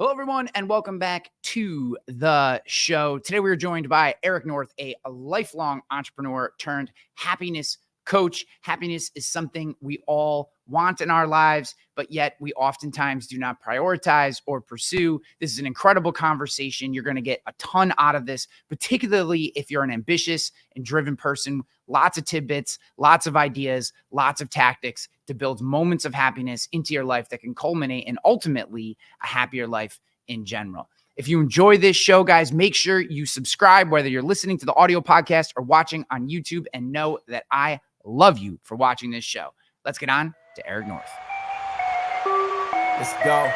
Hello, everyone, and welcome back to the show. Today, we are joined by Eric North, a lifelong entrepreneur turned happiness coach. Happiness is something we all want in our lives, but yet we oftentimes do not prioritize or pursue. This is an incredible conversation. You're going to get a ton out of this, particularly if you're an ambitious and driven person. Lots of tidbits, lots of ideas, lots of tactics to build moments of happiness into your life that can culminate in ultimately a happier life in general. If you enjoy this show, guys, make sure you subscribe, whether you're listening to the audio podcast or watching on YouTube, and know that I love you for watching this show. Let's get on to Eric North. Let's go.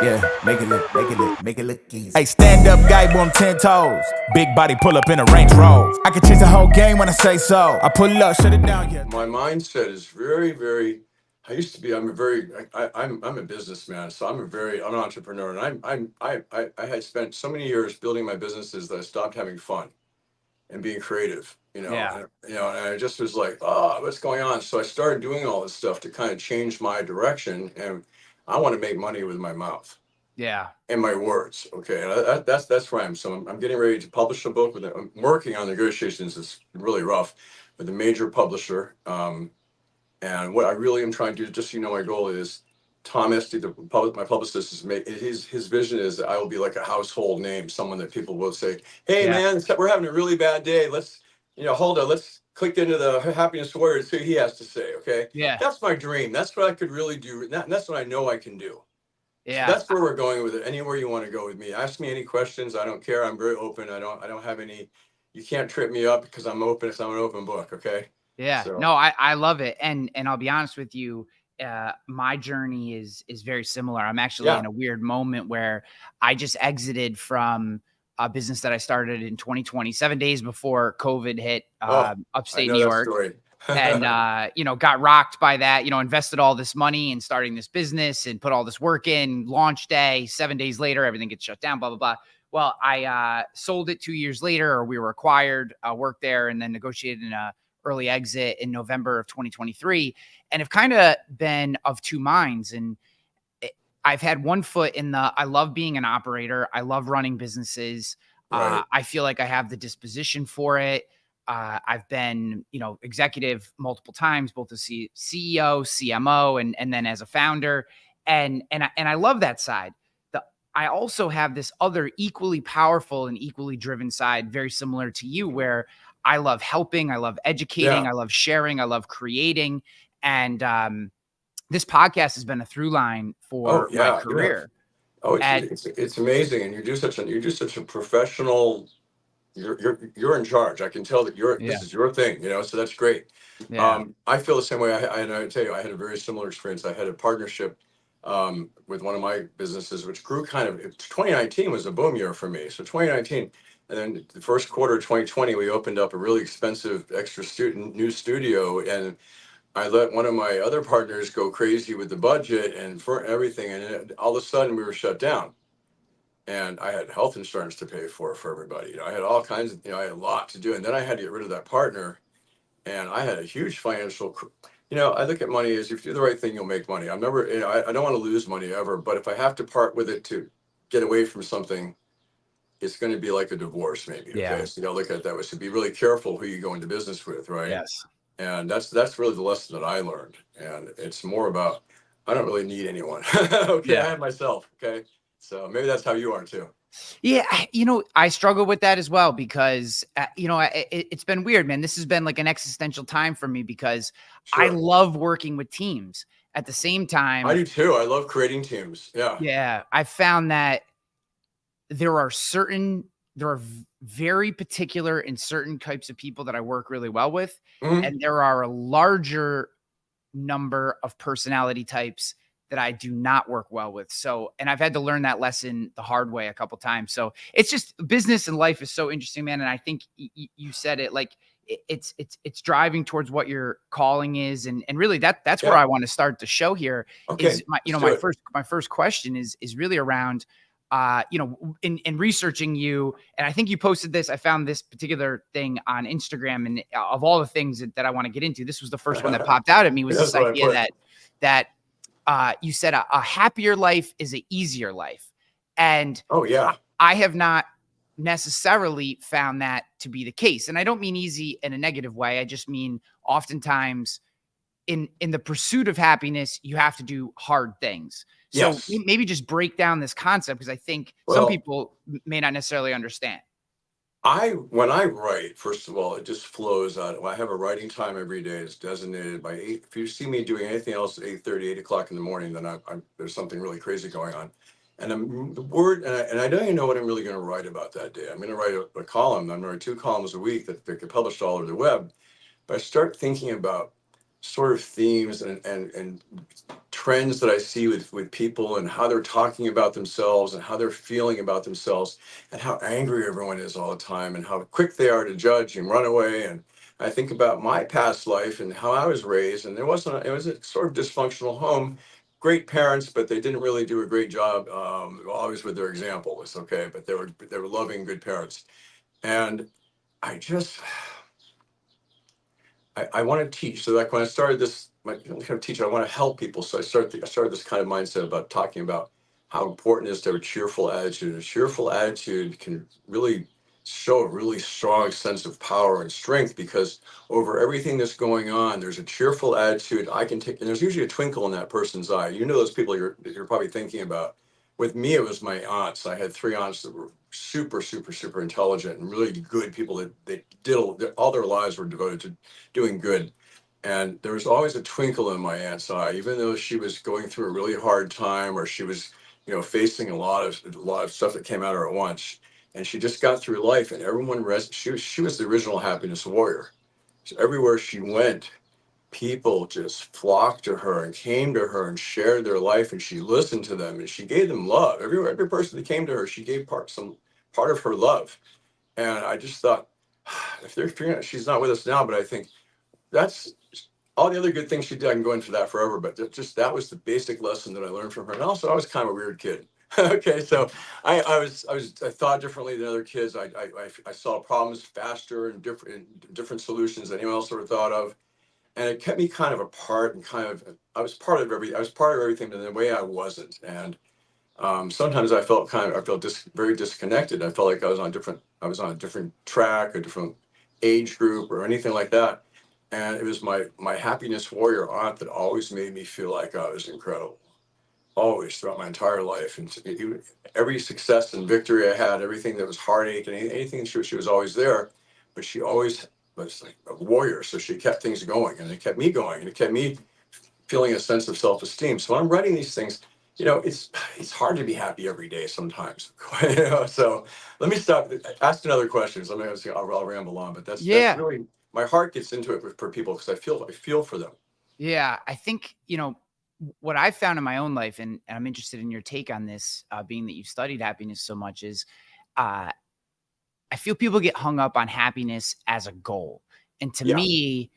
Yeah, make it look easy. Hey, stand up guy on 10 toes. Big body pull up in a Range Rover. I can change the whole game when I say so. I pull up, shut it down. Yeah. My mindset is very. I used to be. I'm a businessman, so I'm an entrepreneur, and I had spent so many years building my businesses that I stopped having fun and being creative. Yeah. And I just was like, what's going on? So I started doing all this stuff to kind of change my direction, and I want to make money with my mouth. Yeah. And my words. Okay. And that's where I am. So I'm getting ready to publish a book I'm working on negotiations. It's really rough with a major publisher. And what I really am trying to do, just so you know, my goal is Tom Esty, my publicist, his vision is that I will be like a household name, someone that people will say, hey, man, we're having a really bad day. Let's click into the happiness warrior and see what he has to say. Okay. Yeah. That's my dream. That's what I could really do. That's what I know I can do. Yeah. So that's where we're going with it. Anywhere you want to go with me. Ask me any questions. I don't care. I'm very open. I don't have any, you can't trip me up because I'm open. I'm an open book. Okay. Yeah. So. No, I love it. And I'll be honest with you. My journey is very similar. I'm actually in a weird moment where I just exited from a business that I started in 2020, 7 days before COVID hit upstate New York. And, got rocked by that, invested all this money in starting this business and put all this work in. Launch day, 7 days later, everything gets shut down, blah, blah, blah. Well, I sold it 2 years later, or we were acquired, worked there, and then negotiated an early exit in November of 2023. And have kind of been of two minds. And I've had one foot in I love being an operator. I love running businesses. Right. I feel like I have the disposition for it. I've been, executive multiple times, both as CEO, CMO, and then as a founder. And I love that side. I also have this other equally powerful and equally driven side, very similar to you, where I love helping, I love educating, I love sharing, I love creating. And this podcast has been a through line for my career. Oh, it's amazing. And you do such a professional. You're in charge. I can tell that this is your thing, so that's great. Yeah. I feel the same way. I tell you, I had a very similar experience. I had a partnership with one of my businesses, which grew 2019 was a boom year for me. So 2019, and then the first quarter of 2020, we opened up a really expensive new studio, and I let one of my other partners go crazy with the budget and for everything. And all of a sudden we were shut down. And I had health insurance to pay for everybody. I had all kinds of, I had a lot to do. And then I had to get rid of that partner. And I had a huge financial, I look at money as if you do the right thing, you'll make money. I'm never, I don't want to lose money ever. But if I have to part with it to get away from something, it's going to be like a divorce maybe. Yeah. Okay. So you got to look at it that way. So be really careful who you go into business with, right? Yes. And that's really the lesson that I learned. And it's more about, I don't really need anyone. Okay. Yeah. I have myself. Okay. So maybe that's how you are too. Yeah. I struggle with that as well because, it's been weird, man. This has been like an existential time for me because I love working with teams at the same time. I do too. I love creating teams. Yeah. Yeah. I found that there are very particular and certain types of people that I work really well with. Mm-hmm. And there are a larger number of personality types that I do not work well with. So, and I've had to learn that lesson the hard way a couple times. So it's just business and life is so interesting, man. And I think you said it, like it's driving towards what your calling is. And really that's where I want to start the show here. Okay. Is my first question is really around, in researching you, and I think you posted this, I found this particular thing on Instagram, and of all the things that I want to get into, this was the first one that popped out at me was this idea that you said a happier life is an easier life. And Oh yeah. I have not necessarily found that to be the case. And I don't mean easy in a negative way. I just mean oftentimes in the pursuit of happiness, you have to do hard things. So Yes. maybe just break down this concept, because I think some Well, people may not necessarily understand. when I write, first of all, it just flows out. I have a writing time every day. It's designated by 8. If you see me doing anything else at 8:30, 8 o'clock in the morning, then there's something really crazy going on. And the word, and I don't even know what I'm really going to write about that day. I'm going to write a column. I'm going to write 2 columns a week that get published all over the web. But I start thinking about sort of themes and trends that I see with people, and how they're talking about themselves and how they're feeling about themselves, and how angry everyone is all the time, and how quick they are to judge and run away. And I think about my past life and how I was raised, and it was a sort of dysfunctional home. Great parents, but they didn't really do a great job, always with their example. It's okay, but they were loving, good parents. And I just I want to teach. So like when I started this, my kind of teacher, I want to help people. So I started this kind of mindset about talking about how important it is to have a cheerful attitude. A cheerful attitude can really show a really strong sense of power and strength, because over everything that's going on, there's a cheerful attitude I can take, and there's usually a twinkle in that person's eye. You know, those people you're probably thinking about. With me, it was my aunts. I had 3 aunts that were super, super, super intelligent and really good people that they did all their lives were devoted to doing good. And there was always a twinkle in my aunt's eye, even though she was going through a really hard time, or she was, facing a lot of stuff that came at her at once. And she just got through life, and she was the original happiness warrior. So everywhere she went, people just flocked to her and came to her and shared their life, and she listened to them and she gave them love. Every person that came to her, she gave some part of her love. And I just thought, if they're figuring out, she's not with us now, but I think that's all the other good things she did. I can go into that forever, but that was the basic lesson that I learned from her. And also, I was kind of a weird kid. Okay, so I thought differently than other kids. I saw problems faster and different solutions than anyone else ever thought of, and it kept me kind of apart, and kind of I was part of everything in the way I wasn't. And sometimes I felt very disconnected. I felt like I was on a different track, a different age group, or anything like that. And it was my happiness warrior aunt that always made me feel like I was incredible, always throughout my entire life. And every success and victory I had, everything that was heartache and anything, she was always there. But she always was like a warrior, so she kept things going, and it kept me going, and it kept me feeling a sense of self-esteem. So when I'm writing these things, it's hard to be happy every day sometimes. So let me stop. Ask another question. So I'll ramble on, but that's Yeah. really my heart gets into it for people, because I feel for them. Yeah. I think, what I've found in my own life, and I'm interested in your take on this, being that you've studied happiness so much, is uh, I feel people get hung up on happiness as a goal. And to Yeah, me,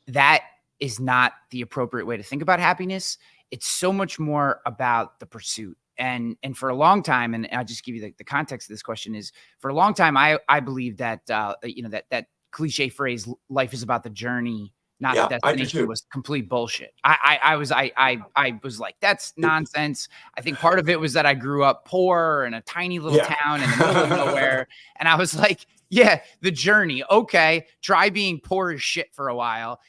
that is not the appropriate way to think about happiness. It's so much more about the pursuit. And for a long time, and I'll just give you the context of this question is, for a long time, I believe that that cliche phrase, life is about the journey, not the yeah, I do destination, too. was complete bullshit. I was like, that's nonsense. I think part of it was that I grew up poor in a tiny little Yeah. town in the middle of nowhere. And I was like, yeah, the journey. Okay. Try being poor as shit for a while.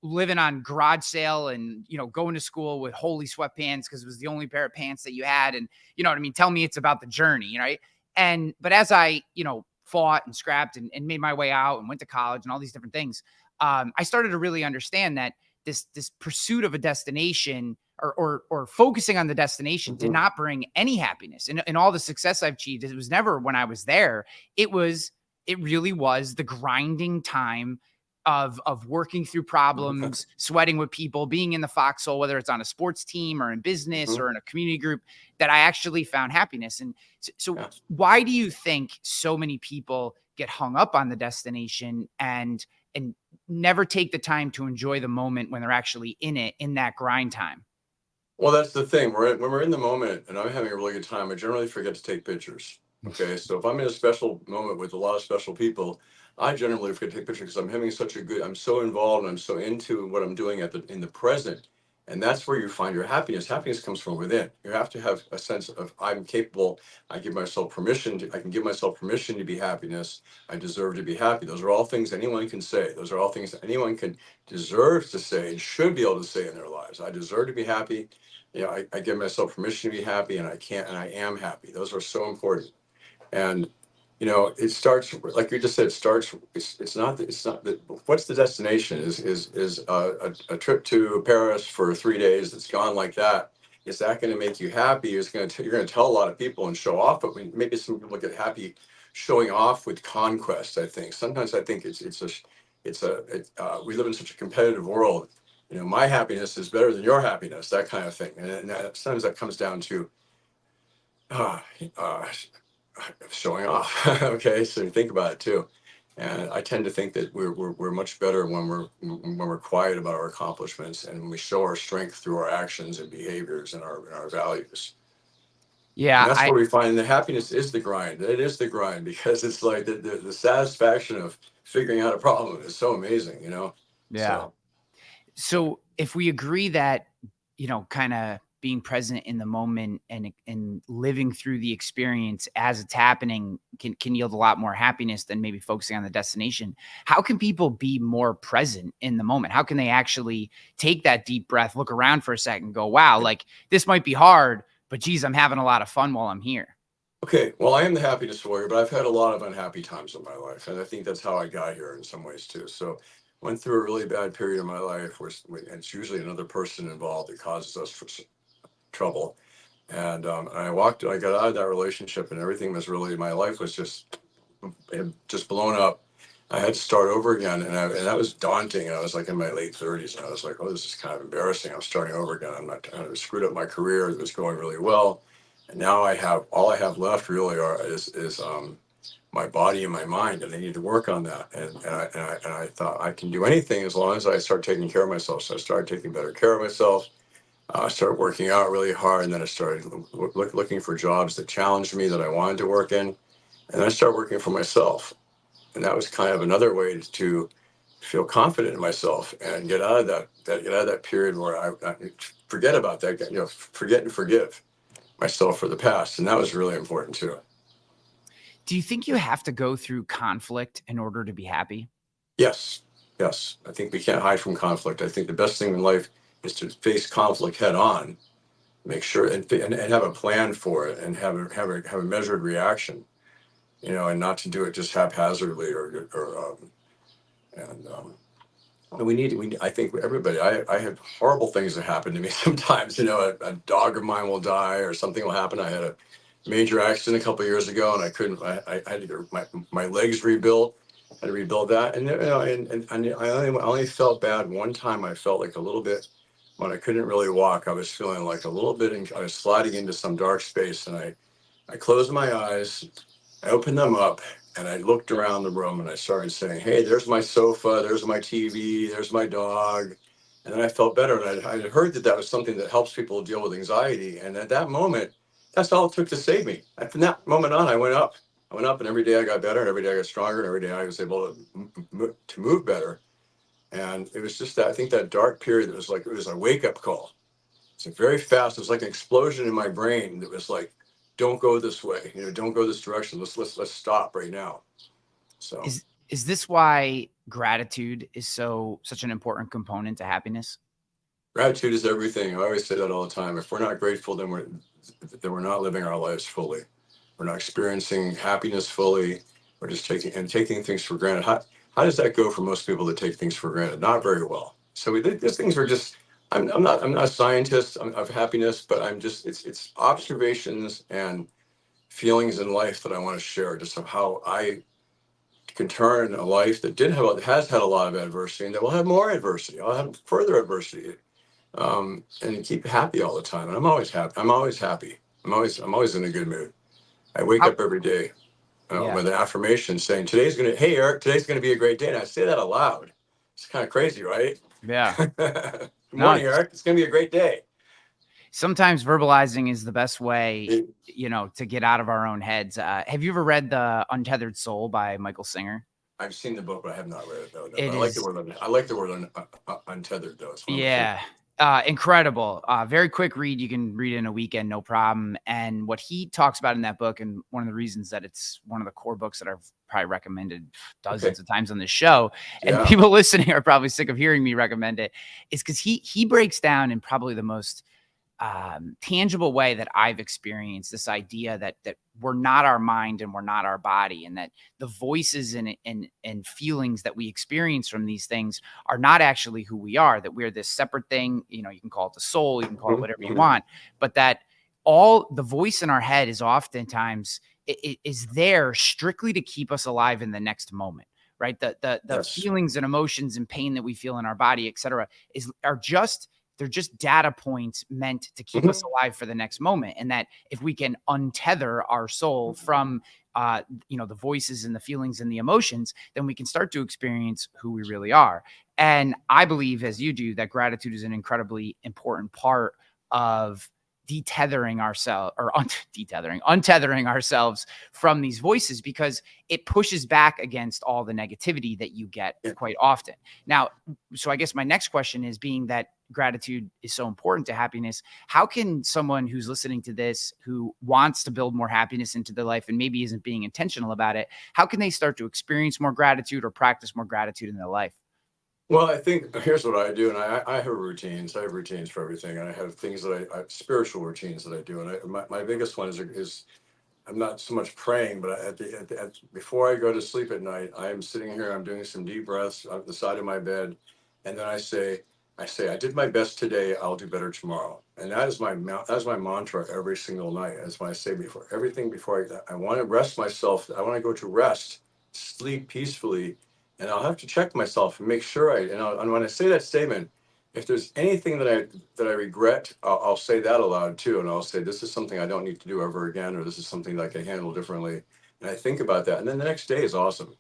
Living on garage sale, and, going to school with holy sweatpants because it was the only pair of pants that you had. And you know what I mean? Tell me it's about the journey, right? But as I, fought and scrapped and made my way out and went to college and all these different things, I started to really understand that this pursuit of a destination, or focusing on the destination, did Mhm. not bring any happiness. And all the success I've achieved, it was never when I was there. It really was the grinding time of working through problems, sweating with people, being in the foxhole, whether it's on a sports team or in business Mhm. or in a community group, that I actually found happiness. And so Yeah. why do you think so many people get hung up on the destination and never take the time to enjoy the moment when they're actually in it, in that grind time? Well, that's the thing. When we're in the moment and I'm having a really good time, I generally forget to take pictures. Okay, so if I'm in a special moment with a lot of special people, I generally forget to take pictures, because I'm so involved and I'm so into what I'm doing in the present. And that's where you find your happiness. Happiness comes from within. You have to have a sense of I'm capable. I give myself permission to, I can give myself permission to be happiness. I deserve to be happy. Those are all things anyone can say. Those are all things that anyone can deserve to say and should be able to say in their lives. I deserve to be happy. I give myself permission to be happy, and I am happy. Those are so important. And it starts, like you just said, it's not that, what's the destination is a trip to Paris for 3 days that's gone like that. Is that going to make you happy? You're going to tell a lot of people and show off, but maybe some people get happy showing off with conquest. I think sometimes we live in such a competitive world. My happiness is better than your happiness, that kind of thing. And sometimes that comes down to uh, uh, showing off. Okay, so you think about it too. And I tend to think that we're much better when we're quiet about our accomplishments, and when we show our strength through our actions and behaviors and our values. And Yeah, that's where we find the happiness is the grind. It is the grind, because it's like the satisfaction of figuring out a problem is so amazing, yeah. So So if we agree that, kind of being present in the moment and living through the experience as it's happening can yield a lot more happiness than maybe focusing on the destination. How can people be more present in the moment? How can they actually take that deep breath, look around for a second, go, wow, like this might be hard, but geez, I'm having a lot of fun while I'm here. okay, well, I am the happiness warrior, but I've had a lot of unhappy times in my life, and I think that's how I got here in some ways too. So, went through a really bad period in my life where it's usually another person involved that causes us trouble. And I got out of that relationship, and everything was really, my life was just blown up. I had to start over again, and that was daunting. I was like in my late 30s, and I was like, oh, this is kind of embarrassing. I'm starting over again. I screwed up my career. It was going really well, and now all I have left really is my body and my mind, and I need to work on that. And I thought I can do anything as long as I start taking care of myself. So I started taking better care of myself. I started working out really hard, and then I started looking for jobs that challenged me, that I wanted to work in, and then I started working for myself. And that was kind of another way to feel confident in myself and get out of that period where I forget about that, forget and forgive myself for the past, and that was really important too. Do you think you have to go through conflict in order to be happy? Yes, yes, I think we can't hide from conflict. I think the best thing in life is to face conflict head on, make sure and have a plan for it, and have a measured reaction, and not to do it just haphazardly and I think everybody, I have horrible things that happen to me sometimes. A dog of mine will die or something will happen. I had a major accident a couple of years ago, and I had to get my legs rebuilt. I had to rebuild that. And I only felt bad one time. I felt like a little bit when I couldn't really walk. I was feeling like a little bit, I was sliding into some dark space, and I closed my eyes, I opened them up, and I looked around the room, and I started saying, hey, there's my sofa, there's my TV, there's my dog. And then I felt better. And I heard that was something that helps people deal with anxiety. And at that moment, that's all it took to save me. And from that moment on, I went up. And every day I got better, and every day I got stronger, and every day I was able to move better. And it was just that, I think that dark period, it was a wake up call. It's very fast. It was like an explosion in my brain that was like, don't go this way, don't go this direction. Let's stop right now. So Is this why gratitude is such an important component to happiness? gratitude is everything. I always say that all the time. If we're not grateful, then we're not living our lives fully. We're not experiencing happiness fully. We're just taking things for granted. How does that go for most people that take things for granted? Not very well. So these things are just. I'm not a scientist of happiness, but I'm just it's observations and feelings in life that I want to share, just of how I can turn a life that has had a lot of adversity, and that will have more adversity. I'll have further adversity, and keep happy all the time. And I'm always happy. I'm always happy. I'm always in a good mood. I wake How, up every day yeah. with an affirmation saying, Hey Eric, today's gonna be a great day." And I say that aloud. It's kind of crazy, right? Yeah. Good No, morning, Eric. It's gonna be a great day. sometimes verbalizing is the best way, to get out of our own heads. Have you ever read The Untethered Soul by Michael Singer? I've seen the book, but I have not read it though. No, It but I like the is, word untethered though. It's one of my favorite. yeah. Incredible. Very quick read. You can read it in a weekend, no problem. And what he talks about in that book, and one of the reasons that it's one of the core books that I've probably recommended Okay. dozens of times on this show, and Yeah. people listening are probably sick of hearing me recommend it, is because he breaks down in probably the most tangible way that I've experienced this idea that we're not our mind and we're not our body, and that the voices and feelings that we experience from these things are not actually who we are, that we're this separate thing. You know, you can call it the soul, you can call it whatever you want, but that all the voice in our head is oftentimes it is there strictly to keep us alive in the next moment. Right. The Yes. feelings and emotions and pain that we feel in our body, et cetera, they're just data points meant to keep us alive for the next moment. And that if we can untether our soul from, the voices and the feelings and the emotions, then we can start to experience who we really are. And I believe, as you do, that gratitude is an incredibly important part of untethering ourselves from these voices, because it pushes back against all the negativity that you get quite often. Now, so I guess my next question is, being that gratitude is so important to happiness, how can someone who's listening to this, who wants to build more happiness into their life and maybe isn't being intentional about it, how can they start to experience more gratitude or practice more gratitude in their life? Well, I think here's what I do, and I have routines. I have routines for everything, and I have things that I spiritual routines that I do. And my biggest one is I'm not so much praying, but before I go to sleep at night, I am sitting here. I'm doing some deep breaths at the side of my bed, and then I did my best today. I'll do better tomorrow. And that's my mantra every single night. That's what I say before everything. Before I want to rest myself. I want to go to rest, sleep peacefully, and I'll have to check myself and make sure and when I say that statement, if there's anything that I regret, I'll say that aloud too, and I'll say this is something I don't need to do ever again, or this is something that I can handle differently. And I think about that, and then the next day is awesome.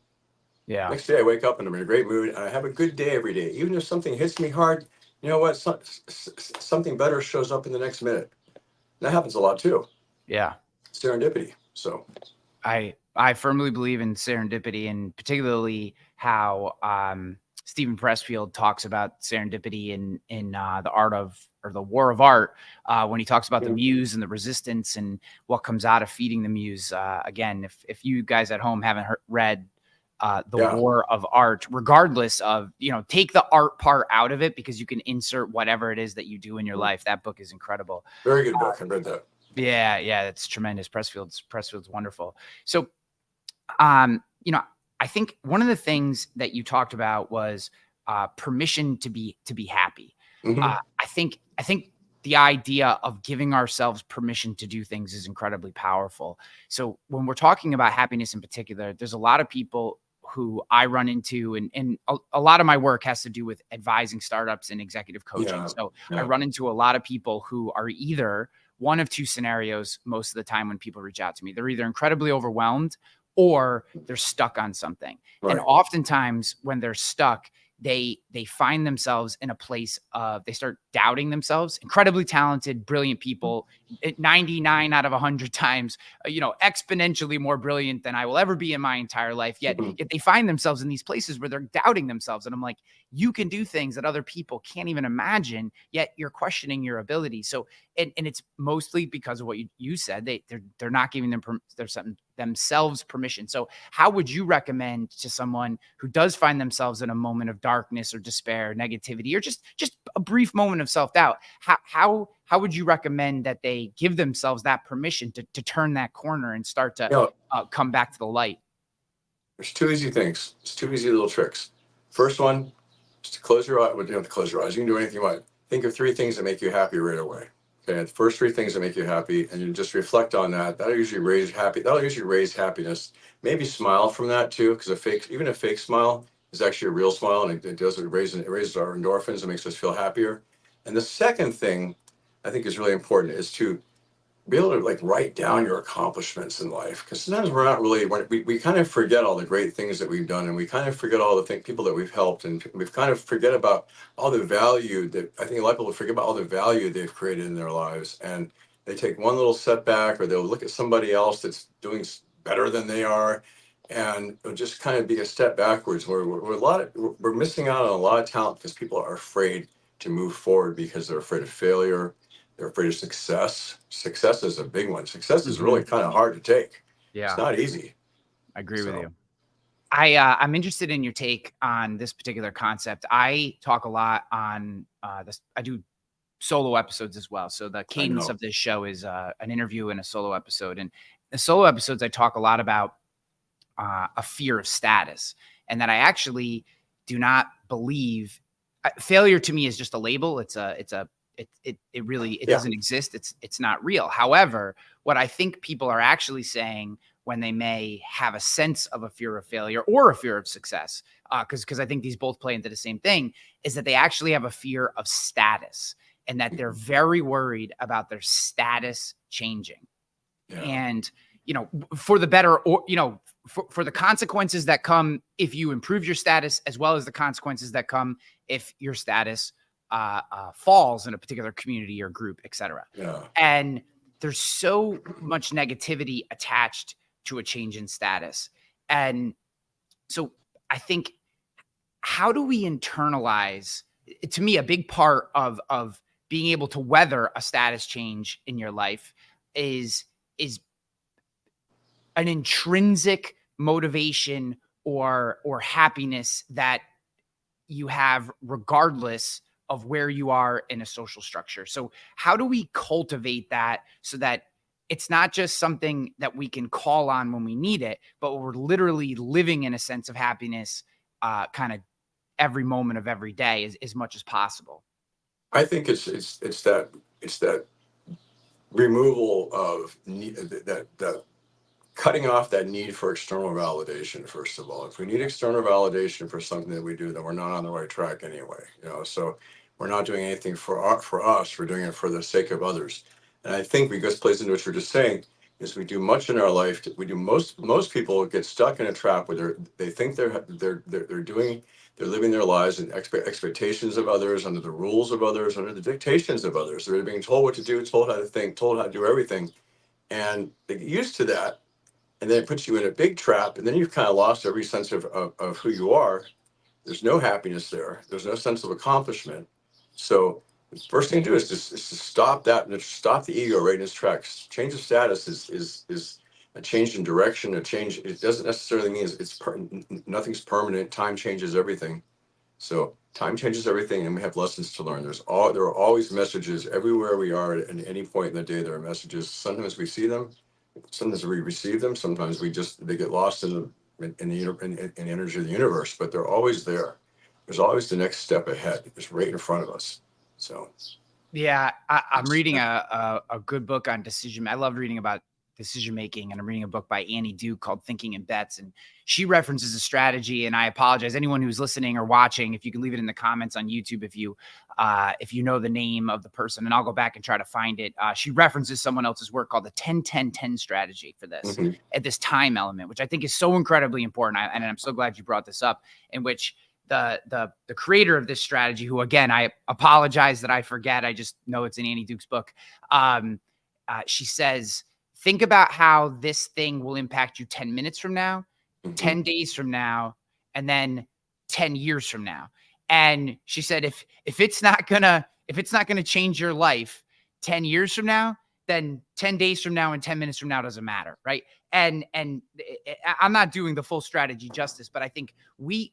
Yeah. Next day I wake up and I'm in a great mood, and I have a good day every day, even if something hits me hard. You know what? Something better shows up in the next minute. That happens a lot too. Yeah. Serendipity. So I firmly believe in serendipity, and particularly how Stephen Pressfield talks about serendipity in the art of, or the war of art, when he talks about the muse and the resistance and what comes out of feeding the muse. Again, if you guys at home haven't read the war of art, regardless of, take the art part out of it, because you can insert whatever it is that you do in your life. That book is incredible. Very good book. I read that. Yeah, it's tremendous. Pressfield's wonderful. So, I think one of the things that you talked about was permission to be happy. I think the idea of giving ourselves permission to do things is incredibly powerful. So when we're talking about happiness in particular, there's a lot of people who I run into, and a lot of my work has to do with advising startups and executive coaching. I run into a lot of people who are either one of two scenarios most of the time when people reach out to me. They're either incredibly overwhelmed or they're stuck on something. Right. And oftentimes when they're stuck, they find themselves in a place of, they start doubting themselves. Incredibly talented, brilliant people, 99 out of 100 times, exponentially more brilliant than I will ever be in my entire life. Yet they find themselves in these places where they're doubting themselves. And I'm like, you can do things that other people can't even imagine, yet you're questioning your ability. So, and it's mostly because of what you said. They're not giving themselves permission. So how would you recommend to someone who does find themselves in a moment of darkness or despair, negativity, or just a brief moment of self-doubt, how would you recommend that they give themselves that permission to turn that corner and start to come back to the light? There's two easy things. It's two easy little tricks. First one, just to close your eyes. Well, you don't have to close your eyes. You can do anything you want. Think of three things that make you happy right away. Okay, the first three things that make you happy, and you just reflect on that. That'll usually raise happiness. Maybe smile from that too, because even a fake smile is actually a real smile, and it raises our endorphins and makes us feel happier. And the second thing I think is really important is to be able to write down your accomplishments in life, because sometimes we're not really, we kind of forget all the great things that we've done, and we kind of forget all the people that we've helped, and we kind of forget about all the value that, I think a lot of people forget about all the value they've created in their lives, and they take one little setback, or they'll look at somebody else that's doing better than they are, and it'll just kind of be a step backwards, where we're missing out on a lot of talent because people are afraid to move forward because they're afraid of failure. They're afraid of success. Success is a big one. Success is really kind of hard to take. Yeah, it's not easy. I agree with you. I'm interested in your take on this particular concept. I talk a lot on this. I do solo episodes as well. So the cadence of this show is an interview and a solo episode. And the solo episodes, I talk a lot about a fear of status, and that I actually do not believe failure to me is just a label. It really doesn't exist. It's not real. However, what I think people are actually saying when they may have a sense of a fear of failure or a fear of success, because I think these both play into the same thing, is that they actually have a fear of status, and that they're very worried about their status changing. Yeah. And, for the better, or, for the consequences that come if you improve your status, as well as the consequences that come if your status falls in a particular community or group, et cetera. Yeah. And there's so much negativity attached to a change in status. And so I think, how do we internalize, to me, a big part of being able to weather a status change in your life is an intrinsic motivation or happiness that you have regardless of where you are in a social structure. So how do we cultivate that so that it's not just something that we can call on when we need it, but we're literally living in a sense of happiness kind of every moment of every day as much as possible? I think it's that removal of that cutting off that need for external validation. First of all, if we need external validation for something that we do, then we're not on the right track anyway. So we're not doing anything for us. We're doing it for the sake of others. And I think, because plays into what you're just saying, is we do much in our life. Most people get stuck in a trap where they think they're living their lives in expectations of others, under the rules of others, under the dictations of others. They're being told what to do, told how to think, told how to do everything, and they get used to that. And then it puts you in a big trap, and then you've kind of lost every sense of who you are. There's no happiness there. There's no sense of accomplishment. So the first thing to do is to stop that, and stop the ego right in its tracks. Change of status is a change in direction, a change. It doesn't necessarily mean nothing's permanent. Time changes everything. So time changes everything, and we have lessons to learn. There are always messages everywhere we are at any point in the day. There are messages. Sometimes we see them, sometimes we receive them. Sometimes they get lost in the energy of the universe. But they're always there. There's always the next step ahead. It's right in front of us. So, yeah, I'm reading a good book on decision. I love reading about decision making, and I'm reading a book by Annie Duke called Thinking in Bets, and she references a strategy. And I apologize, anyone who's listening or watching, if you can leave it in the comments on YouTube if you know the name of the person, and I'll go back and try to find it. She references someone else's work called the 10-10-10 strategy for this, at this time element, which I think is so incredibly important. And I'm so glad you brought this up, in which the creator of this strategy, who, again, I apologize that I forget, I just know it's in Annie Duke's book. She says, think about how this thing will impact you 10 minutes from now, 10 days from now, and then 10 years from now. And she said, if it's not gonna change your life 10 years from now, then 10 days from now and 10 minutes from now doesn't matter, right? And I'm not doing the full strategy justice, but I think we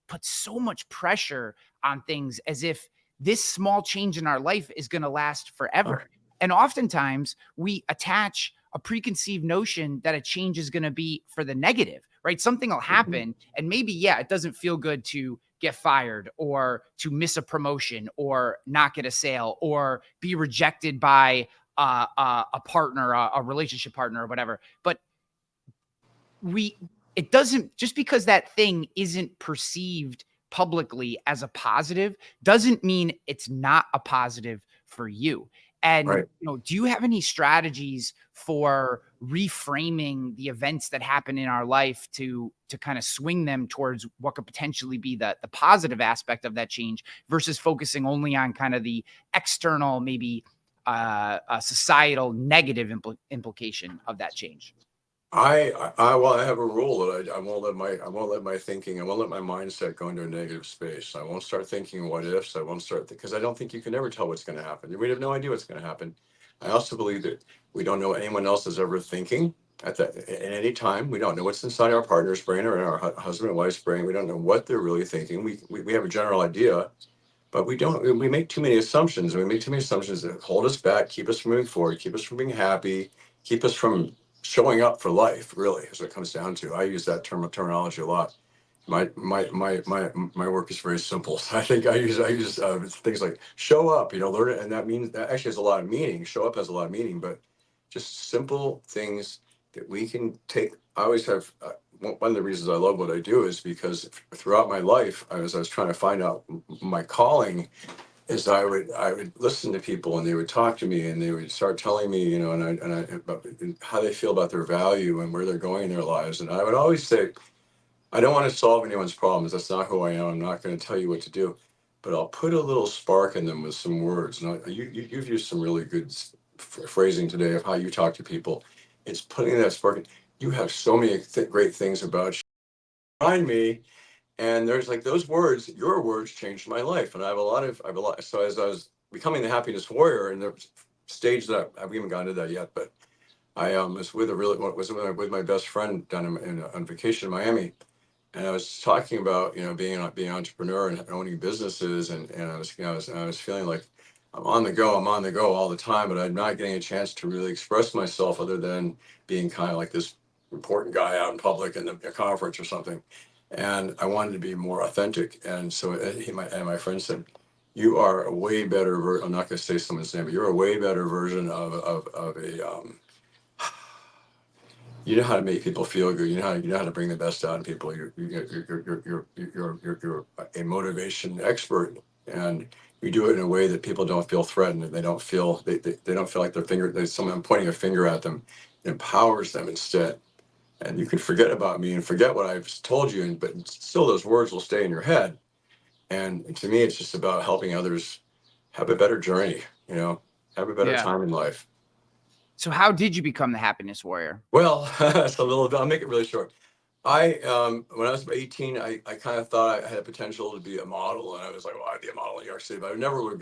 put so much pressure on things as if this small change in our life is going to last forever. And oftentimes we attach a preconceived notion that a change is going to be for the negative, right? Something will happen, and maybe, it doesn't feel good to get fired, or to miss a promotion, or not get a sale, or be rejected by a partner, a relationship partner, or whatever. But it doesn't, just because that thing isn't perceived publicly as a positive, doesn't mean it's not a positive for you. And, do you have any strategies for reframing the events that happen in our life to kind of swing them towards what could potentially be the positive aspect of that change, versus focusing only on kind of the external, maybe a societal negative implication of that change? Well, I have a rule that I won't let my thinking, I won't let my mindset go into a negative space. I won't start thinking what ifs. I won't start because I don't think you can ever tell what's going to happen. We have no idea what's going to happen. I also believe that we don't know anyone else is ever thinking at any time. We don't know what's inside our partner's brain or in our husband and wife's brain. We don't know what they're really thinking. We have a general idea, but we don't. We make too many assumptions. We make too many assumptions that hold us back, keep us from moving forward, keep us from being happy, keep us from showing up for life. Really, is what it comes down to. I use that terminology a lot. My work is very simple. So I use things like show up. Learn it, and that means that actually has a lot of meaning. Show up has a lot of meaning, but just simple things that we can take. I always have. One of the reasons I love what I do is because throughout my life, I was trying to find out my calling. Is I would listen to people and they would talk to me and they would start telling me, about how they feel about their value and where they're going in their lives. And I would always say, I don't want to solve anyone's problems. That's not who I am. I'm not going to tell you what to do, but I'll put a little spark in them with some words. And you've used some really good phrasing today of how you talk to people. It's putting that spark in. You have so many great things about you. Remind me, and there's like those words. Your words changed my life, and I have a lot. So as I was becoming the happiness warrior, and the stage that I haven't even gotten to that yet, but I was with my best friend down on vacation in Miami, and I was talking about being an entrepreneur and owning businesses, and I was feeling like I'm on the go all the time, but I'm not getting a chance to really express myself other than being kind of like this important guy out in public in a conference or something. And I wanted to be more authentic, and so my friend said, "You are a way better I'm not going to say someone's name, but you're a way better version of a you know how to make people feel good. You know how to bring the best out in people. You're a motivation expert, and you do it in a way that people don't feel threatened, and they don't feel like there's someone pointing a finger at them. It empowers them instead. And you can forget about me and forget what I've told you, but still those words will stay in your head. And to me, it's just about helping others have a better journey. Have a better Yeah. time in life. So how did you become the happiness warrior? Well, I'll make it really short. When I was 18, I kind of thought I had potential to be a model, and I was like, well, I'd be a model in New York City, but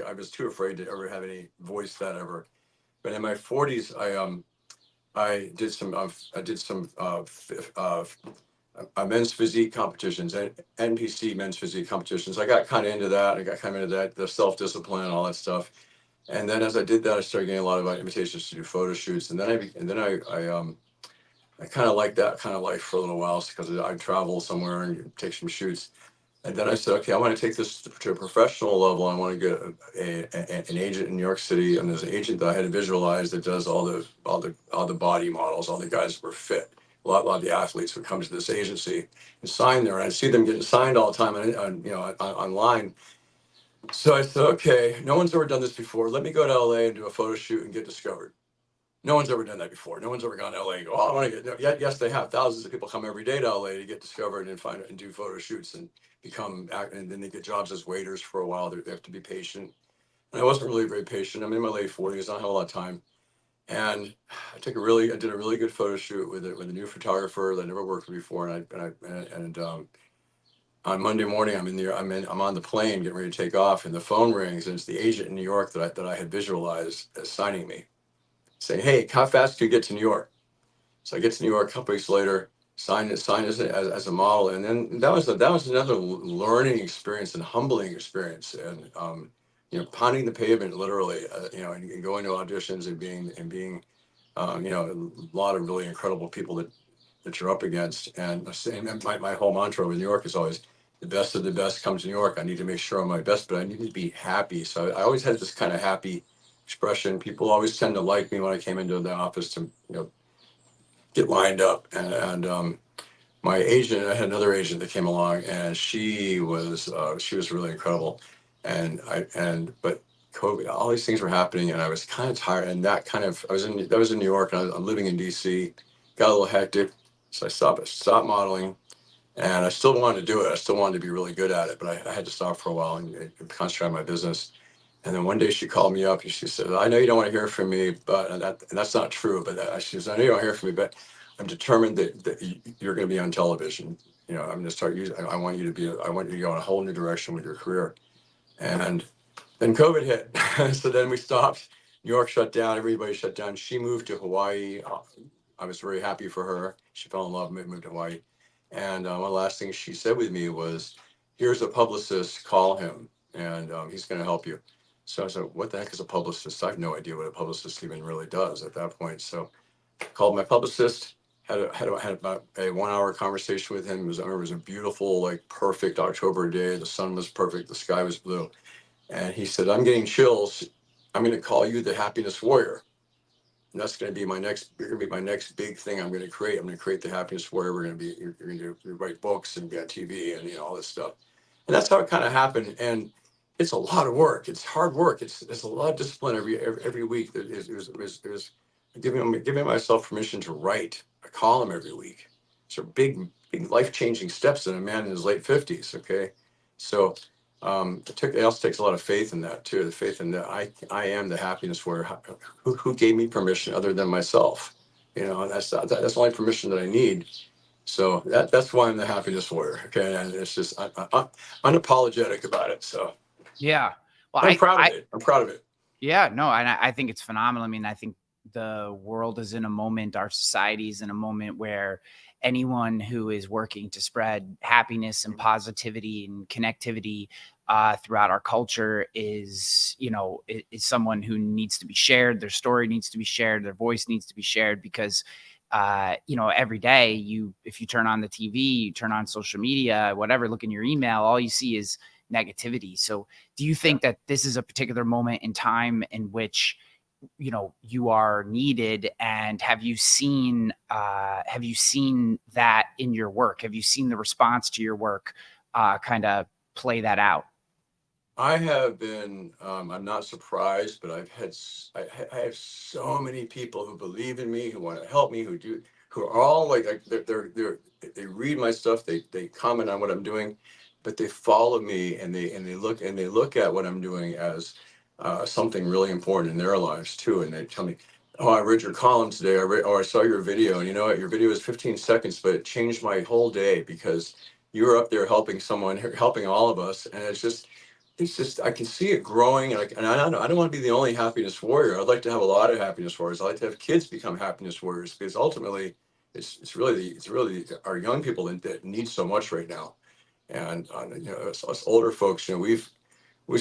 I was too afraid to ever have any voice that ever. But in my 40s, I did some men's physique competitions and NPC men's physique competitions. I got kind of into that. I got kind of into that, the self-discipline and all that stuff. And then as I did that, I started getting a lot of invitations to do photo shoots. And I kind of liked that kind of life for a little while because I travel somewhere and take some shoots. And then I said, okay, I want to take this to a professional level. I want to get an agent in New York City, and there's an agent that I had to visualize that does all the body models, all the guys that were fit. A lot of the athletes would come to this agency and sign there, and I see them getting signed all the time online. So I said, okay, no one's ever done this before. Let me go to LA and do a photo shoot and get discovered. No one's ever done that before. No one's ever gone to LA and go, oh, I want to get, no, yes, they have. Thousands of people come every day to LA to get discovered and find and do photo shoots and and then they get jobs as waiters for a while. They have to be patient. And I wasn't really very patient. I'm in my late 40s. I don't have a lot of time. And I did a really good photo shoot with a new photographer that I never worked with before. On Monday morning, I'm on the plane getting ready to take off, and the phone rings, and it's the agent in New York that I had visualized as signing me, saying, "Hey, how fast can you get to New York?" So I get to New York a couple weeks later, sign as a model, and then that was another learning experience and humbling experience, and pounding the pavement literally, and going to auditions and being a lot of really incredible people that you're up against, and my whole mantra with New York is always the best of the best comes to New York. I need to make sure I'm my best, but I need to be happy. So I always had this kind of happy expression. People always tend to like me when I came into the office to get lined up, and my agent, I had another agent that came along, and she was really incredible, but COVID, all these things were happening, and I was kind of tired, and that was in New York, and I'm living in DC, got a little hectic, so I stopped modeling, and I still wanted to do it. I still wanted to be really good at it, but I had to stop for a while and concentrate on my business. And then one day she called me up and she said, "I know you don't want to hear from me, but and that's not true. But she said, I know you don't hear from me, but I'm determined that you're going to be on television. You know, I'm going to start using. I want you to be. I want you to go in a whole new direction with your career. And then COVID hit. So then we stopped. New York shut down. Everybody shut down. She moved to Hawaii. I was very happy for her. She fell in love, moved to Hawaii. And one of the last things she said with me was, "Here's a publicist. Call him, and he's going to help you." So I said, "What the heck is a publicist?" I have no idea what a publicist even really does at that point. So called my publicist, had about a 1 hour conversation with him. It was a beautiful, like perfect October day. The sun was perfect. The sky was blue. And he said, "I'm getting chills. I'm going to call you the happiness warrior. And that's going to be my next, you're going to be my next big thing I'm going to create. I'm going to create the happiness warrior. You're going to write books and be on TV and, you know, all this stuff." And that's how it kind of happened. And it's a lot of work. It's hard work. It's a lot of discipline every week. There's giving myself permission to write a column every week. So big life-changing steps in a man in his late 50s. Okay. So it also takes a lot of faith in that too. The faith in that I am the happiness warrior. Who gave me permission other than myself? You know, and that's the only permission that I need. So that's why I'm the happiness warrior. Okay, and it's just I'm unapologetic about it. So Yeah. Well, I'm proud of it. I'm proud of it. yeah, no, and I think it's phenomenal. I mean, I think the world is in a moment, our society is in a moment where anyone who is working to spread happiness and positivity and connectivity throughout our culture is, you know, is someone who needs to be shared. Their story needs to be shared. Their voice needs to be shared because, you know, every day if you turn on the TV, you turn on social media, whatever, look in your email, all you see is negativity. So do you think that this is a particular moment in time in which, you know, you are needed? And have you seen that in your work? Have you seen the response to your work kind of play that out? I have been. I'm not surprised, but I have so many people who believe in me, who want to help me, who are all like they read my stuff, they comment on what I'm doing, but they follow me and they look at what I'm doing as something really important in their lives too, and they tell me, "Oh, I read your column today. I saw your video, and you know what? Your video was 15 seconds, but it changed my whole day because you were up there helping someone, helping all of us." And it's just I can see it growing, and I don't want to be the only happiness warrior. I'd like to have a lot of happiness warriors. I'd like to have kids become happiness warriors because ultimately, it's really our young people that need so much right now. And you know, us older folks, you know, we've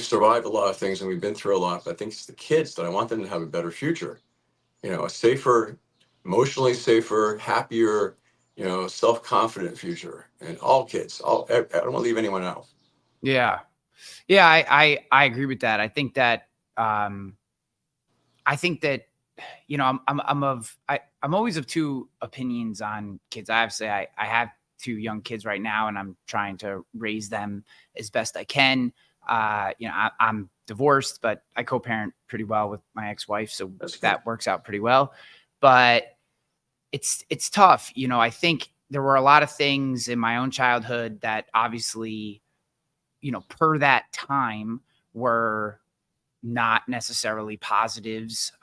survived a lot of things and we've been through a lot. But I think it's the kids that I want them to have a better future. You know, a safer, emotionally safer, happier, you know, self-confident future. And all kids, I don't want to leave anyone out. Yeah. Yeah, I agree with that. Um I think that, you know, I'm always of two opinions on kids. Obviously, I have two young kids right now, and I'm trying to raise them as best I can. You know, I'm divorced, but I co-parent pretty well with my ex-wife, so That's good. that works out pretty well. But it's tough. You know, I think there were a lot of things in my own childhood that obviously, you know, per that time were not necessarily positives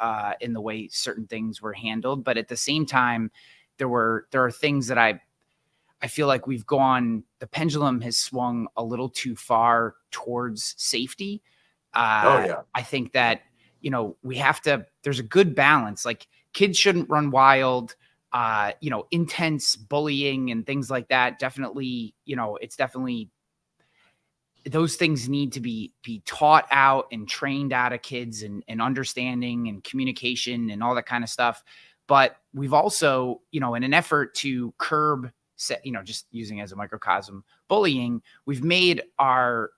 in the way certain things were handled. But at the same time, there are things that I feel like the pendulum has swung a little too far towards safety. Oh yeah. I think that, you know, there's a good balance. Like kids shouldn't run wild. You know, intense bullying and things like that. Definitely, you know, it's definitely those things need to be taught out and trained out of kids and understanding and communication and all that kind of stuff. But we've also, you know, in an effort to curb, you know, just using as a microcosm, bullying, we've made our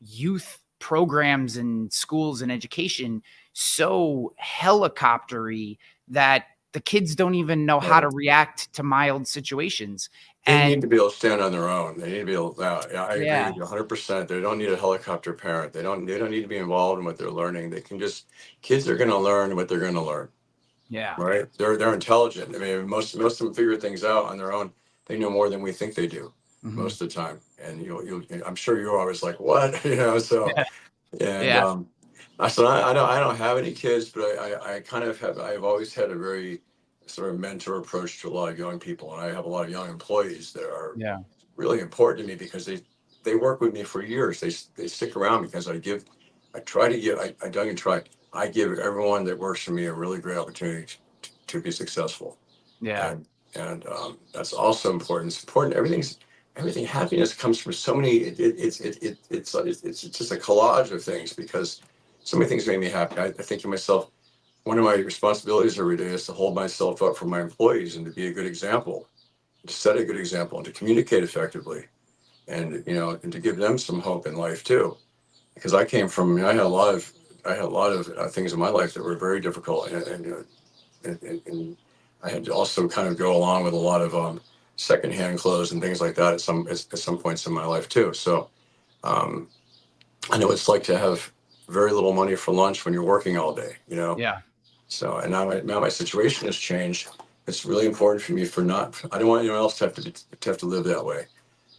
youth programs and schools and education so helicoptery that the kids don't even know how to react to mild situations. They need And to be able to stand on their own. They need to be able. Yeah, I agree yeah, with you 100%. They don't need a helicopter parent. They don't need to be involved in what they're learning. They can just kids are going to learn what they're going to learn. yeah, Right? They're intelligent. I mean, most of them figure things out on their own. They know more than we think they do mhm. most of the time. And I'm sure you're always like, what? You know. So and Yeah, I said I don't have any kids, but I kind of have. I've always had a very sort of mentor approach to a lot of young people, and I have a lot of young employees that are Yeah. really important to me because they work with me for years. They stick around because I try to give I don't even try. I give everyone that works for me a really great opportunity to be successful, Yeah. and that's also important. It's important. Everything. Happiness comes from so many. It's just a collage of things because so many things make me happy. I think to myself, one of my responsibilities every day is to hold myself up for my employees and to be a good example, to set a good example, and to communicate effectively, and and to give them some hope in life too. Because I came from, I had a lot of things in my life that were very difficult, and I had to also kind of go along with a lot of secondhand clothes and things like that at some points in my life too. So um, I know what it's like to have very little money for lunch when you're working all day. Yeah. So, and now my situation has changed. It's really important for me I don't want anyone else to have to live that way.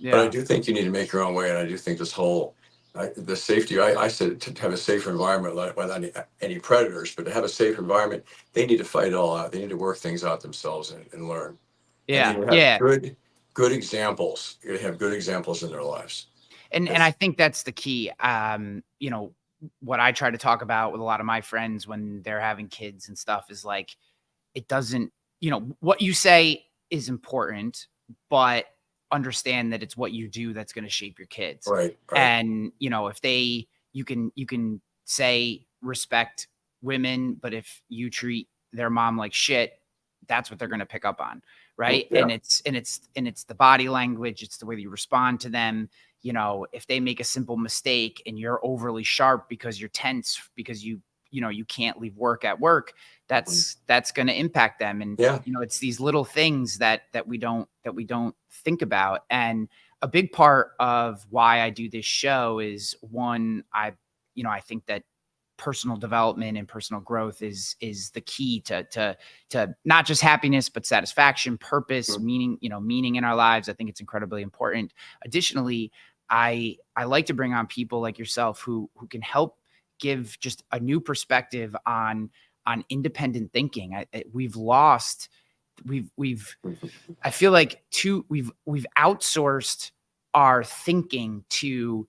But I Yeah. do think you need to make your own way. And I do think the safety, I said to have a safer environment without any predators, but to have a safe environment, they need to fight it all out. They need to work things out themselves and learn. And Yeah. you have Yeah. good examples. You have good examples in their lives. And I think that's the key. What I try to talk about with a lot of my friends when they're having kids and stuff is like, it doesn't, what you say is important, but understand that it's what you do that's going to shape your kids. Right, right. And, if you can say respect women, but if you treat their mom like shit, that's what they're going to pick up on. Right. Yeah. And it's the body language. It's the way that you respond to them. If they make a simple mistake and you're overly sharp because you're tense, because you can't leave work at work, that's going to impact them. And, Yeah. it's these little things that we don't think about. And a big part of why I do this show is one, I think that personal development and personal growth is the key to not just happiness, but satisfaction, purpose, meaning in our lives. I think it's incredibly important. Additionally, I like to bring on people like yourself who can help give just a new perspective on independent thinking. I feel like we've outsourced our thinking to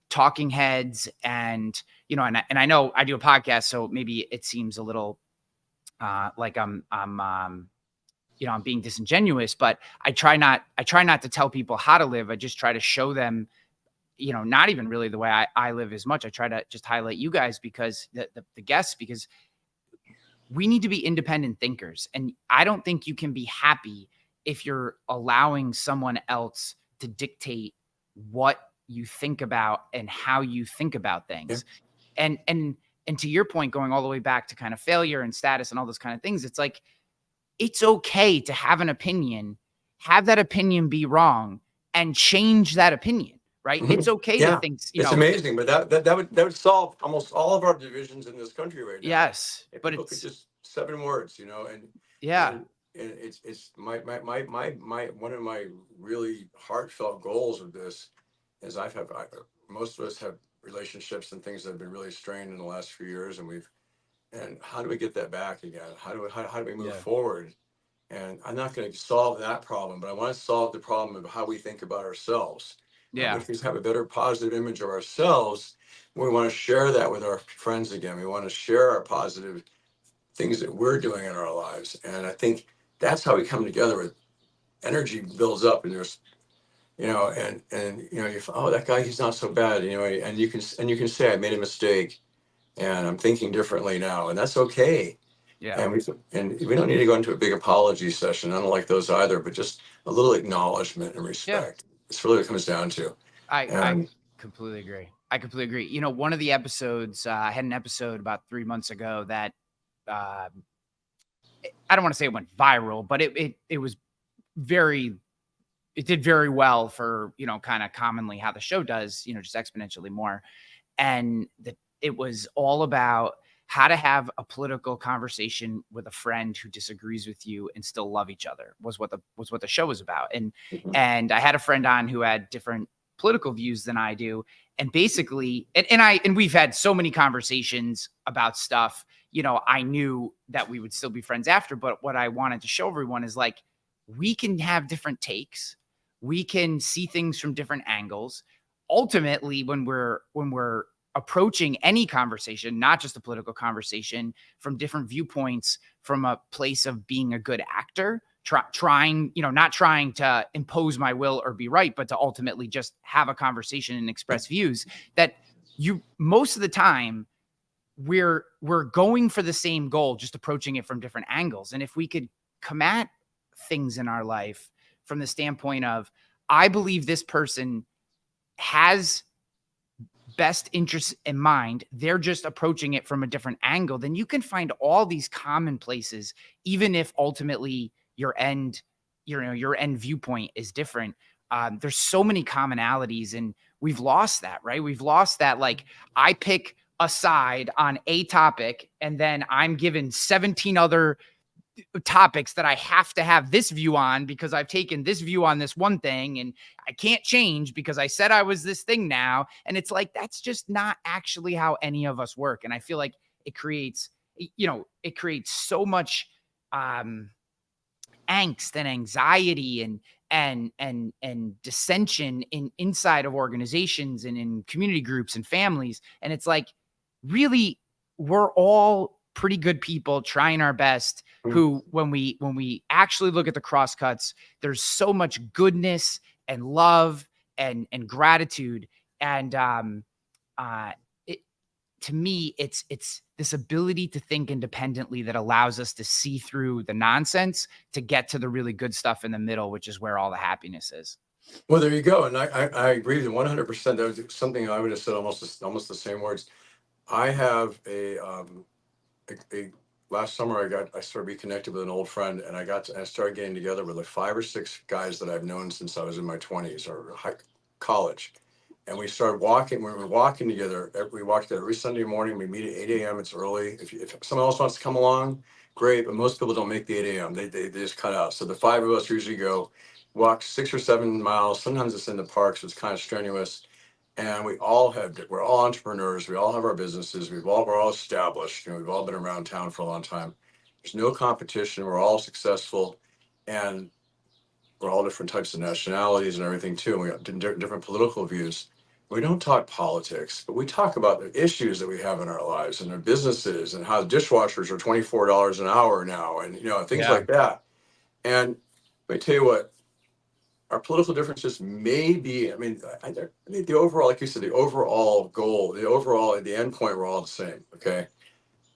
talking heads, and and I know I do a podcast, so maybe it seems a little like I'm being disingenuous, but I try not to tell people how to live. I just try to show them, not even really the way I live as much. I try to just highlight you guys because the guests, because we need to be independent thinkers. And I don't think you can be happy if you're allowing someone else to dictate what you think about and how you think about things. Yeah. And to your point, going all the way back to kind of failure and status and all those kind of things, it's like, it's okay to have an opinion, have that opinion be wrong, and change that opinion, right? It's okay to think, It's amazing, but that would solve almost all of our divisions in this country right now. Yes, if but people could it's just 7 words, yeah. and it's my one of my really heartfelt goals of this is most of us have relationships and things that have been really strained in the last few years, and how do we get that back again? How do we move forward? And I'm not going to solve that problem, but I want to solve the problem of how we think about ourselves. Yeah. If we have a better positive image of ourselves, we want to share that with our friends again. We want to share our positive things that we're doing in our lives. And I think that's how we come together. With energy builds up, and there's, that guy, he's not so bad, and you can say, I made a mistake and I'm thinking differently now, and that's okay. Yeah. And we don't need to go into a big apology session. I don't like those either, but just a little acknowledgement and respect. It's really what it comes down to. I completely agree. I completely agree. One of the episodes, I had an episode about 3 months ago that I don't want to say it went viral, but it was it did very well for, kind of commonly how the show does, just exponentially more. And it was all about how to have a political conversation with a friend who disagrees with you and still love each other was what the show was about. And I had a friend on who had different political views than I do. And basically, and we've had so many conversations about stuff, you know, I knew that we would still be friends after, but what I wanted to show everyone is like, we can have different takes. We can see things from different angles. Ultimately, when we're approaching any conversation, not just a political conversation, from different viewpoints, from a place of being a good actor, trying, you know, not trying to impose my will or be right, but to ultimately just have a conversation and express views, that you, most of the time, we're going for the same goal, just approaching it from different angles. And if we could come at things in our life from the standpoint of, I believe this person has best interests in mind, they're just approaching it from a different angle, then you can find all these common places, even if ultimately your end viewpoint is different. There's so many commonalities, and we've lost that, right? We've lost that. Like, I pick a side on a topic, and then I'm given 17 other topics that I have to have this view on because I've taken this view on this one thing, and I can't change because I said I was this thing now. And it's like, that's just not actually how any of us work. And I feel like it creates so much angst and anxiety and dissension inside of organizations and in community groups and families. And it's like, really, we're all pretty good people trying our best, who, when we actually look at the crosscuts, there's so much goodness and love and gratitude. And to me, it's this ability to think independently that allows us to see through the nonsense to get to the really good stuff in the middle, which is where all the happiness is. Well, there you go. And I agree with 100%. That was something I would have said almost the same words. I have a last summer I started reconnected with an old friend, and I started getting together with like 5 or 6 guys that I've known since I was in my 20s or college. And we started walking. When we were walking together, we walk together every Sunday morning. We meet at 8 a.m. It's early. If someone else wants to come along, great. But most people don't make the 8 a.m. They just cut out. So the 5 of us usually go walk 6 or 7 miles. Sometimes it's in the park, so it's kind of strenuous. And we're all entrepreneurs. We all have our businesses. We're all established. You know, we've all been around town for a long time. There's no competition. We're all successful, and we're all different types of nationalities and everything too. And we have different political views. We don't talk politics, but we talk about the issues that we have in our lives and our businesses, and how dishwashers are $24 an hour now, and things like that. And let me tell you what. Our political differences may be, I think the overall, like you said, the overall goal, the end point, we're all the same, okay?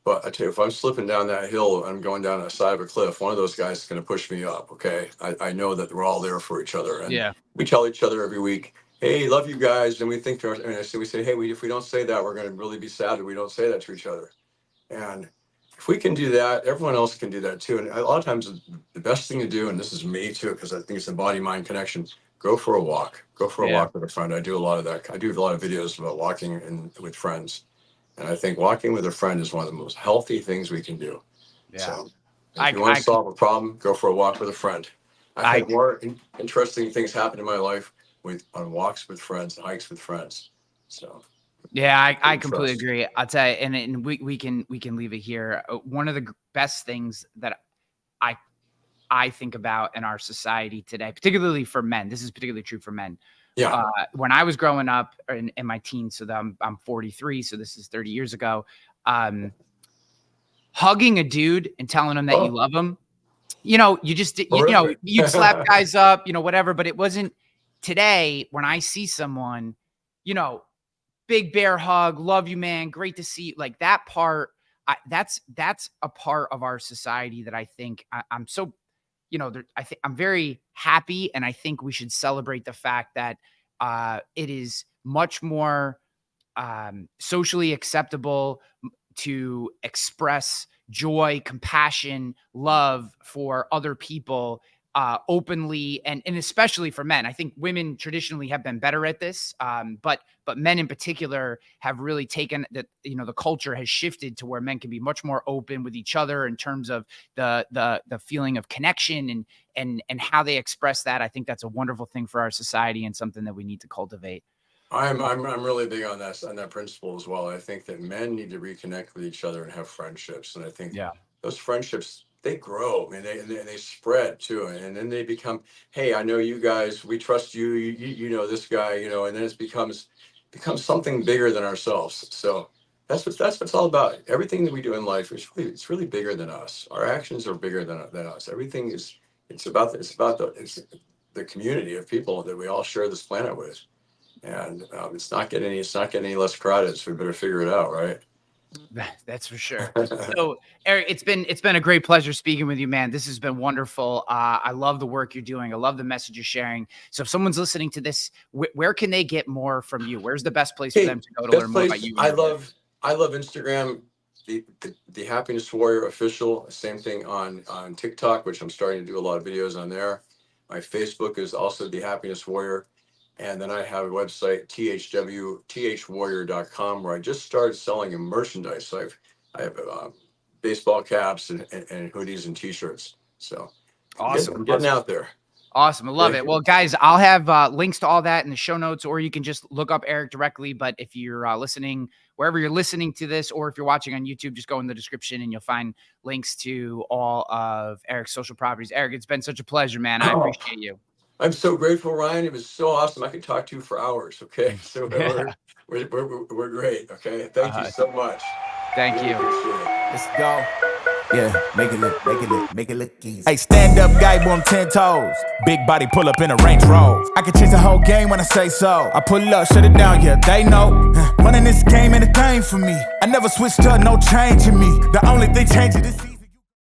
But I tell you, if I'm slipping down that hill, I'm going down the side of a cliff, one of those guys is going to push me up, okay? I know that we're all there for each other. And we tell each other every week, hey, love you guys. And we think, we say, hey, if we don't say that, we're going to really be sad that we don't say that to each other. And if we can do that, everyone else can do that too. And a lot of times the best thing to do, and this is me too, because I think it's a body-mind connection, go for a walk. Go for a walk with a friend. I do a lot of that. I do a lot of videos about walking with friends. And I think walking with a friend is one of the most healthy things we can do. Yeah. So if you want to solve a problem, go for a walk with a friend. I've had more interesting things happen in my life on walks with friends and hikes with friends. So yeah, I completely agree. I'll tell you, and we can leave it here. One of the best things that I think about in our society today, particularly for men, this is particularly true for men. Yeah. When I was growing up in my teens, so that I'm 43, so this is 30 years ago, hugging a dude and telling him that you love him, you'd slap guys up, whatever, but it wasn't. Today, when I see someone, big bear hug, love you, man, great to see you, like that part, that's a part of our society that I think I'm so, I think I'm very happy, and I think we should celebrate the fact that it is much more socially acceptable to express joy, compassion, love for other people openly, and especially for men. I think women traditionally have been better at this, but men in particular have really taken that. The culture has shifted to where men can be much more open with each other in terms of the feeling of connection and how they express that. I think that's a wonderful thing for our society and something that we need to cultivate. I'm really big on that principle as well. I think that men need to reconnect with each other and have friendships, and I think those friendships, they grow and they spread too, and then they become, hey, I know you guys, we trust you, you know this guy, and then it becomes something bigger than ourselves. So that's what it's all about. Everything that we do in life is it's really bigger than us. Our actions are bigger than us. Everything is it's about the community of people that we all share this planet with. And it's not getting any less crowded, so we better figure it out, right? That's for sure. So, Eric, it's been a great pleasure speaking with you, man. This has been wonderful. I love the work you're doing. I love the message you're sharing. So, if someone's listening to this, where can they get more from you? Where's the best place for them to go to learn more about you? I love Instagram, the Happiness Warrior Official. Same thing on TikTok, which I'm starting to do a lot of videos on there. My Facebook is also the Happiness Warrior. And then I have a website, thwarrior.com, where I just started selling merchandise. So I have baseball caps and hoodies and T-shirts. So awesome. I'm getting out there. Awesome. I love it. Well, guys, I'll have links to all that in the show notes, or you can just look up Eric directly. But if you're listening, wherever you're listening to this, or if you're watching on YouTube, just go in the description and you'll find links to all of Eric's social properties. Eric, it's been such a pleasure, man. I appreciate you. I'm so grateful, Ryan. It was so awesome. I could talk to you for hours. Okay, so we're great. Okay, thank you so much. Thank you. Let's go. Yeah, make it look easy. Hey, stand up guy on 10 toes. Big body pull up in a Range Rover. I can change the whole game when I say so. I pull up, shut it down, yeah, they know. Running this game ain't a thing for me. I never switched up, no change in me. The only thing changing is